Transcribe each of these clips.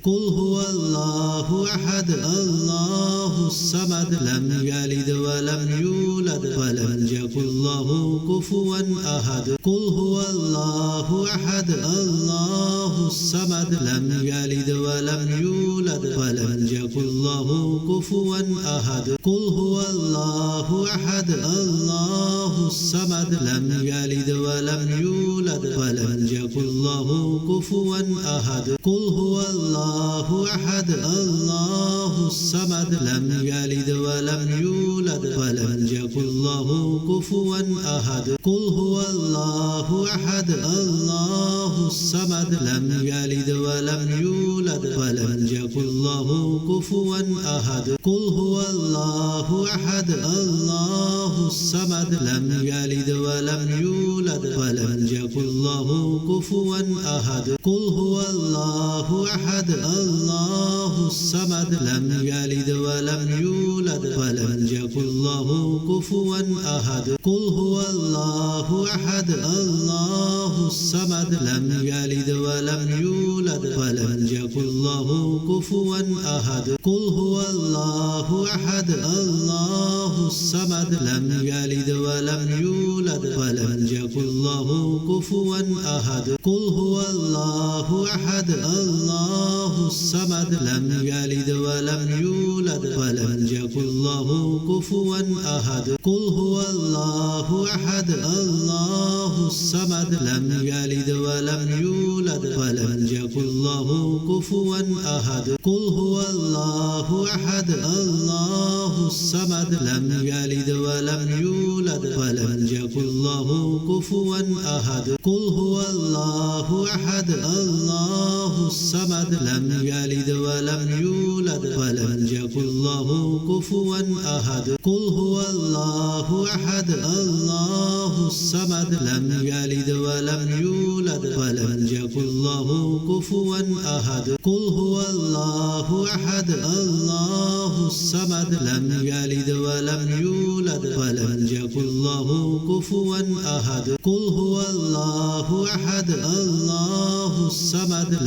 قل هو الله أحد الله الصمد لم يلد ولم يولد ولم يكن له كفوا أحد قل هو الله أحد الله الصمد لم يلد ولم يولد ولم يكن له كفوا أحد قل هو الله أحد الله الصمد لم يلد ولم يولد ولم يكن له كفوا أحد قل هو الله أحد الله الصمد لم يلد ولم يولد ولم يكن له كفوا أحد قل هو الله أحد الله الصمد لم يلد ولم يولد ولم يكن له كفوا أحد قل هو الله أحد الله الصمد لم يلد ولم يولد ولم يكن له كفوا أحد قل هو الله أحد الله الصمد لم يلد ولم يولد ولم يكن له كفوا أحد قل هو الله أحد الله الصمد لم يلد ولم يولد ولم يكن له كفوا أحد قل هو الله أحد الله الصمد لم يلد ولم يولد ولم يكن له كفوا أحد قل هو الله أحد الله الصمد لم يلد ولم يولد ولم يكن له كفوا أحد قل هو الله أحد الله الصمد لم يلد ولم يولد ولم يكن له كفوا أحد قل هو الله أحد الله الصمد لم يلد ولم يولد ولم يكن له كفوا أحد قل هو الله أحد الله الصمد لم يلد ولم يولد ولم يكن له كفوا أحد قل هو الله أحد الله الصمد لم يلد ولم يولد ولم يكن له كفوا أحد قل هو الله أحد الله الصمد لم يلد ولم يولد ولم يكن له كفوا أحد قل هو الله أحد الله الصمد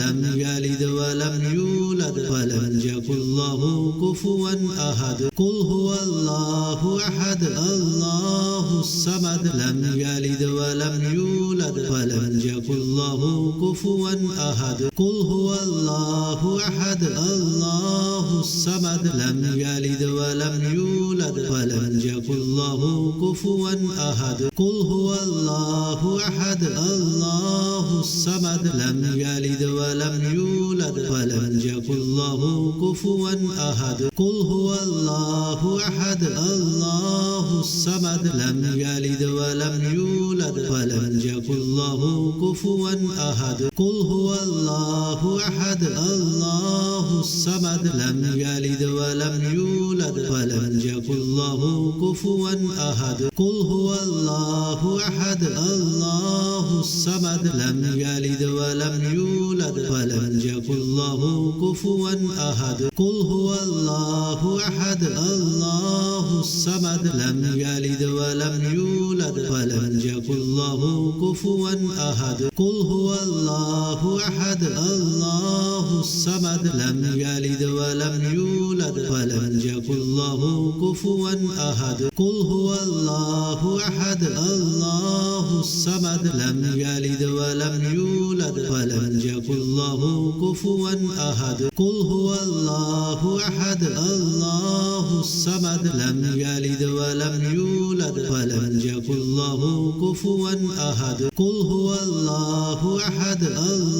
لم يلد ولم يولد ولم يكن له كفوا أحد قل هو الله أحد الله الصمد لم يلد ولم يولد ولم يكن له كفوا أحد قل هو الله أحد الله الصمد لم يلد ولم يولد ولم يكن له كفوا أحد قل هو الله أحد الله الصمد لم يلد ولم يولد ولم يكن له كفوا أحد قل هو الله أحد الله الصمد لم يلد ولم يولد ولم يكن له كفوا أحد قل هو الله أحد الله الصمد لم يلد ولم يولد ولم يكن له كفوا أحد قل هو الله أحد الله الصمد لم يلد ولم يولد ولم يكن له كفوا أحد قل هو الله أحد الله الصمد لم يلد ولم يولد ولم يكن له كفوا أحد قل هو الله أحد الله الصمد لم يلد ولم يولد ولم يكن له كفوا أحد قل هو الله أحد الله الصمد لم يلد ولم يولد ولم يكن له كفوا أحد قل هو الله أحد الله الصمد لم يلد ولم يولد ولم يكن له كفوا أحد قل هو الله أحد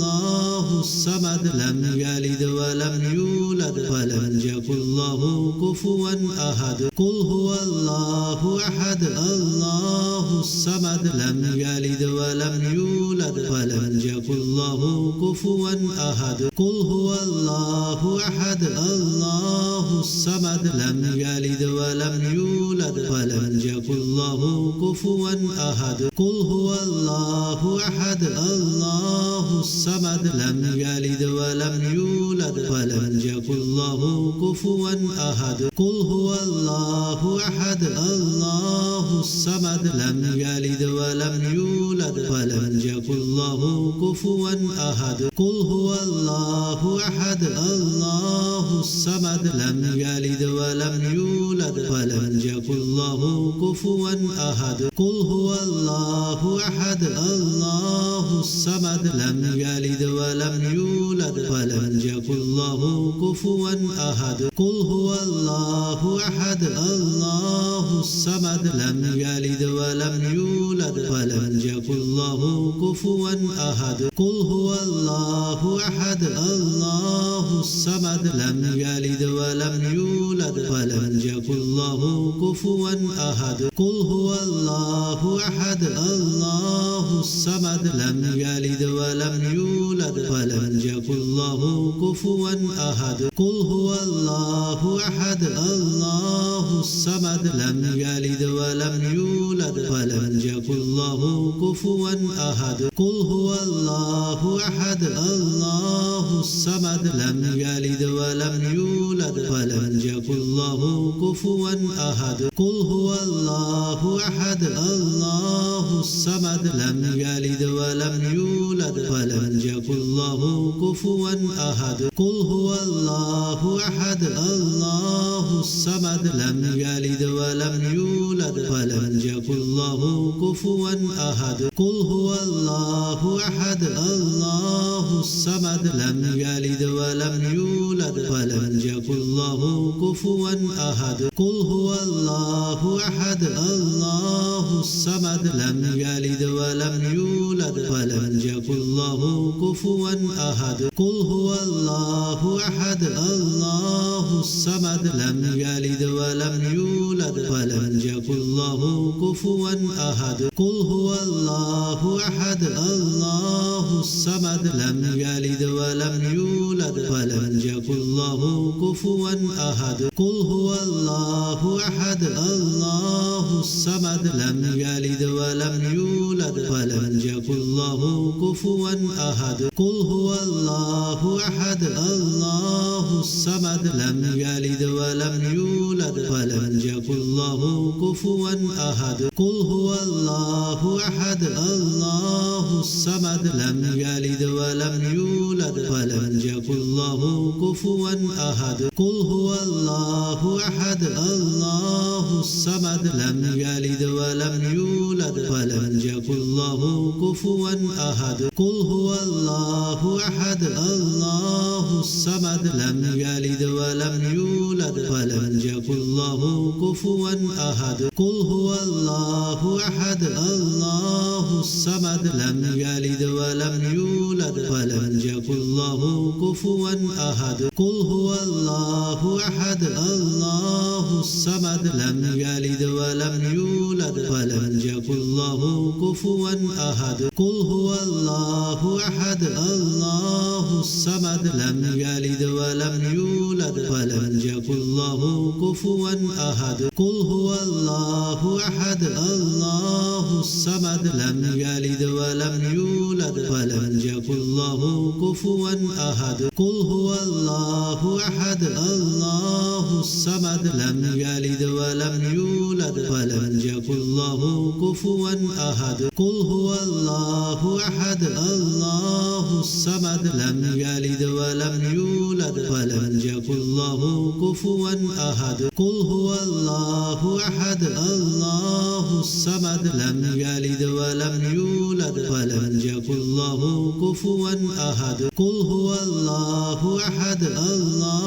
الله الصمد لم يلد ولم يولد ولم يكن له كفوا أحد قل هو الله أحد الله الصمد لم يلد ولم يولد ولم يكن له كفوا أحد قل هو الله أحد الله الصمد لم يلد ولم يولد ولم يكن له كفوا أحد قل هو الله أحد الله الصمد لم يلد ولم يولد ولم يكن له كفوا أحد قل هو الله أحد الله الصمد لم يلد ولم يولد ولم يكن له كفوا أحد قل هو الله أحد الله الصمد لم يلد ولم يولد ولم يكن له كفوا أحد قل هو الله أحد الله الصمد لم يلد ولم يولد ولم يكن له كفوا أحد قل هو الله أحد الله الصمد لم يلد ولم يولد ولم يكن له كفوا أحد قل هو الله أحد الله الصمد لم يلد ولم يولد ولم يكن له كفوا أحد قل هو الله أحد الله الصمد لم يلد ولم يولد ولم يكن له كفوا أحد قل هو الله أحد الله الصمد لم يلد ولم يولد ولم يكن له كفوا أحد قل هو الله أحد الله الصمد لم يلد ولم يولد ولم يكن له كفوا أحد قل هو الله أحد الله الصمد لم يلد ولم يولد ولم يكن له كفوا أحد قل هو الله أحد الله الصمد لم يلد ولم يولد ولم يكن له كفوا أحد قل هو الله أحد الله الصمد لم يلد ولم يولد ولم يكن له كفوا أحد قل هو الله أحد الله الصمد لم يلد ولم يولد ولم يكن له كفوا أحد قل هو الله أحد الله الصمد لم يلد ولم يولد ولم يكن له كفوا أحد قل هو الله أحد الله الصمد لم يلد ولم يولد ولم يكن له كفوا أحد قل هو الله أحد الله الصمد لم يلد ولم يولد ولم يكن له كفوا أحد قل هو الله أحد الله الصمد لم يلد ولم يولد ولم يكن له كفوا أحد قل هو الله أحد الله الصمد لم يلد ولم يولد ولم يكن له كفوا أحد قل هو الله أحد الله الصمد لم يلد ولم يولد ولم يكن له كفوا أحد قل هو الله أحد الله الصمد لم يلد ولم يولد ولم يكن له كفوا أحد قل هو الله أحد الله الصمد لم يلد ولم يولد ولم يكن له كفوا أحد قل هو الله أحد الله الصمد لم يلد ولم يولد ولم يكن له كفوا أحد قل هو الله أحد الله الصمد لم يلد ولم يولد ولم يكن له كفوا أحد قل هو الله أحد الله الصمد لم يلد ولم يولد ولم يكن له كفوا أحد قل هو الله أحد الله الصمد لم يلد ولم يولد ولم يكن له كفوا أحد قل هو الله أحد الله الصمد لم يلد ولم يولد ولم يكن له كفوا أحد قل هو الله أحد الله الصمد لم يلد ولم يولد ولم يكن له كفوا أحد قل هو الله أحد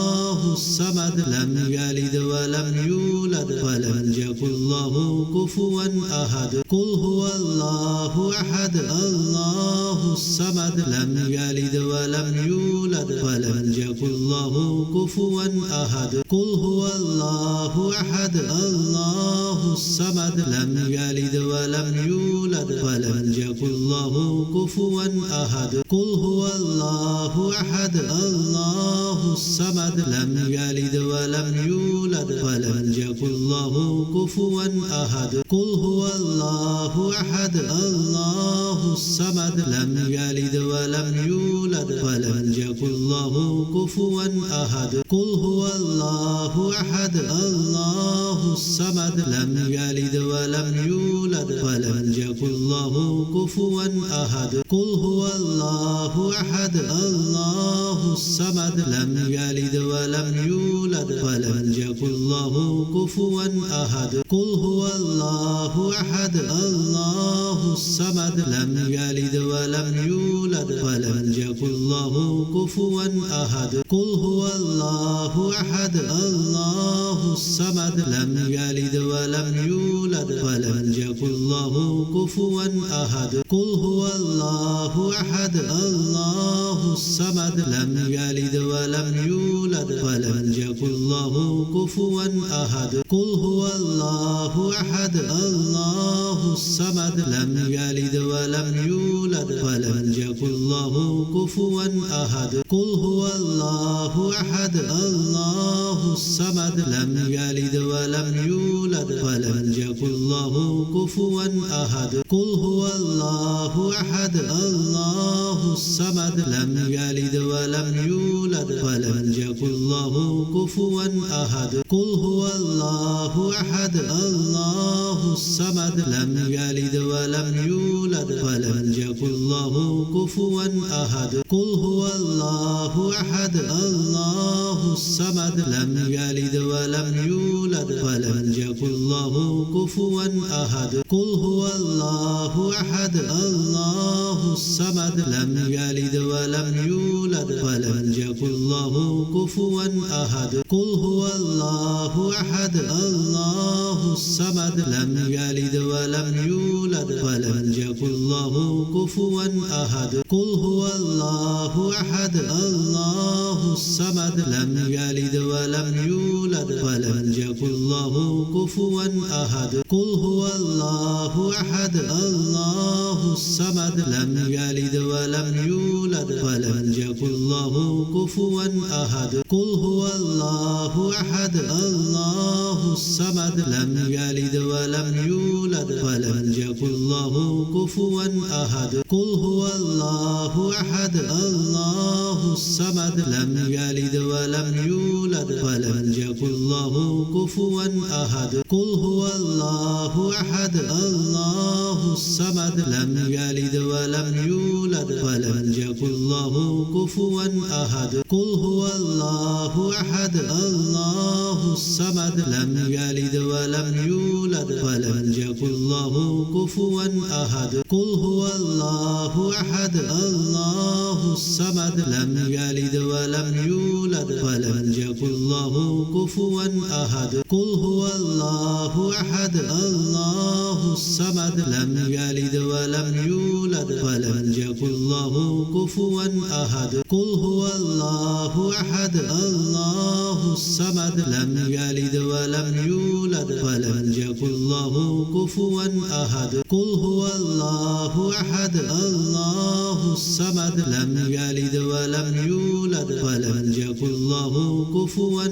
الله الصمد لم يلد ولم يولد ولم يكن له كفوا أحد قل هو الله أحد الله الصمد لم يلد ولم يولد ولم يكن له كفوا أحد قل هو الله أحد الله الصمد لم يلد ولم يولد ولم يكن له كفوا أحد قل هو الله أحد الله الصمد لم يلد ولم يولد ولم يكن له كفوا أحد قل هو الله أحد الله الصمد لم يلد ولم يولد ولم يكن له كفوا أحد قل هو الله أحد الله الصمد لم يلد ولم يولد ولم يكن الله كفوا أحد قل هو الله أحد الله الصمد لم يلد ولم يولد ولم يكن له كفوا أحد قل هو الله أحد الله الصمد لم يلد ولم يولد ولم يكن له كفوا أحد قل هو الله أحد الله الصمد لم يلد ولم يولد ولم يكن له كفوا أحد قل هو الله أحد الله الصمد لم يلد ولم يولد ولم يكن له كفوا أحد قل هو الله أحد الله الصمد لم يلد ولم يولد ولم يكن له كفوا أحد قل هو الله أحد الله الصمد لم يلد ولم يولد ولم يكن له كفوا أحد قل هو الله أحد الله الصمد لم يلد ولم يولد ولم يكن له كفوا أحد قل هو الله أحد الله الصمد لم يلد ولم يولد ولم يكن له كفوا أحد قل هو الله أحد الله الصمد لم يلد ولم يولد ولم يكن له كفوا أحد قل هو الله أحد الله الصمد لم يلد ولم يولد ولم يكن له كفوا أحد قل هو الله أحد الله الصمد لم يلد ولم يولد ولم يكن له كفوا أحد قل هو الله أحد الله الصمد لم يلد ولم يولد ولم يكن له كفوا أحد قل هو الله أحد الله الصمد لم يلد ولم يولد ولم يكن له كفوا أحد قل هو الله أحد الله الصمد لم يلد ولم يولد ولم يكن له كفوا أحد قل هو الله أحد الله الصمد لم يلد ولم يولد ولم يكن له كفوا أحد قل هو الله أحد الله الصمد لم يلد ولم يولد ولم يكن له كفوا أحد قل هو الله أحد الله الصمد لم يلد ولم يولد ولم يكن له كفوا أحد قل هو الله أحد الله الصمد لم يلد ولم يولد ولم يكن له كفوا أحد قل هو الله أحد الله الصمد لم يلد ولم يولد ولم يكن له كفوا أحد قل هو الله أحد الله الصمد لم يلد ولم يولد ولم يكن له كفوا أحد قل هو الله أحد الله الصمد لم يلد ولم يولد ولم يكن له كفوا أحد قل هو الله أحد الله الصمد لم يلد ولم يولد ولم يكن له كفوا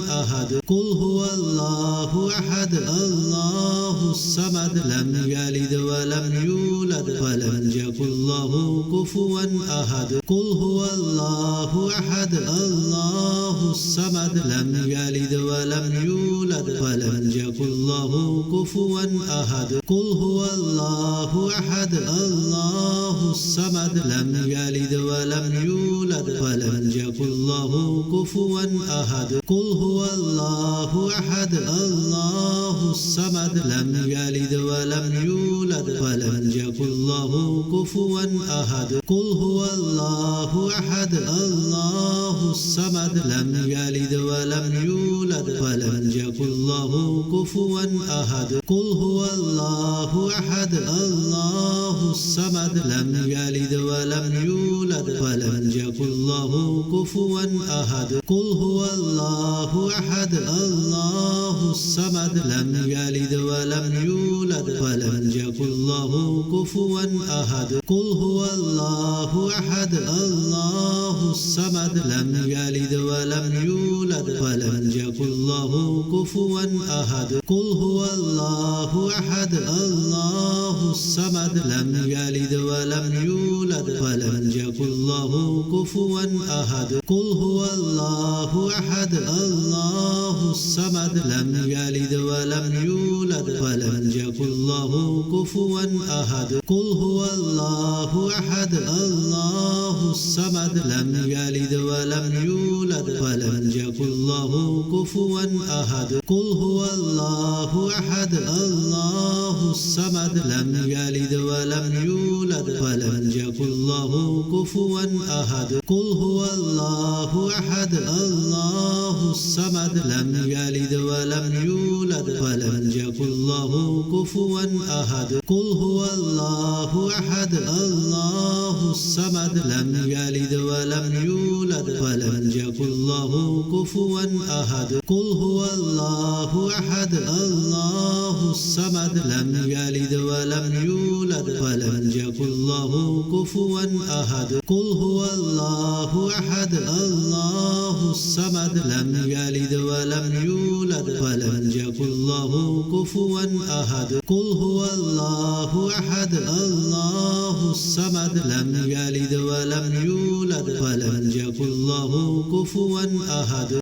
أحد قل هو الله أحد الله الصمد لم يلد ولم يولد ولم يكن له كفوا أحد قل هو الله أحد الله الصمد لم يلد ولم يولد ولم يكن له كفوا أحد قل هو الله أحد الله الصمد لم يلد ولم يولد ولم يكن له كفوا أحد قل هو الله أحد الله الصمد لم يلد ولم يولد ولم يكن له كفوا أحد قل هو الله أحد الله الصمد لم يلد ولم يولد ولم يكن له كفوا أحد قل هو الله أحد الله الصمد لم يلد ولم يولد ولم يكن له كفوا أحد قل هو الله أحد الله الصمد لم يلد ولم يولد ولم يكن له كفوا أحد قل هو الله أحد الله الصمد لم يلد ولم يولد ولم يكن له كفوا أحد قل هو الله أحد الله الصمد لم يلد ولم يولد ولم يكن له كفوا أحد قل هو الله أحد الله الصمد لم يلد ولم يولد ولم يكن له كفوا أحد قل هو الله أحد الله الصمد لم يلد ولم يولد ولم يكن له كفوا أحد قل هو الله أحد الله الصمد لم يلد ولم يولد ولم يكن له كفوا أحد قل هو الله أحد الله الصمد لم يلد ولم يولد ولم يكن له كفوا أحد قل هو الله أحد الله الصمد لم يلد ولم يولد ولم يكن له كفوا أحد قل هو الله أحد الله الصمد لم يلد ولم يولد ولم يكن له كفوا أحد قل هو الله أحد الله الصمد لم يلد ولم يولد ولم يكن له كفوا أحد قل هو الله أحد الله الصمد لم يلد ولم يولد ولم يكن له كفوا أحد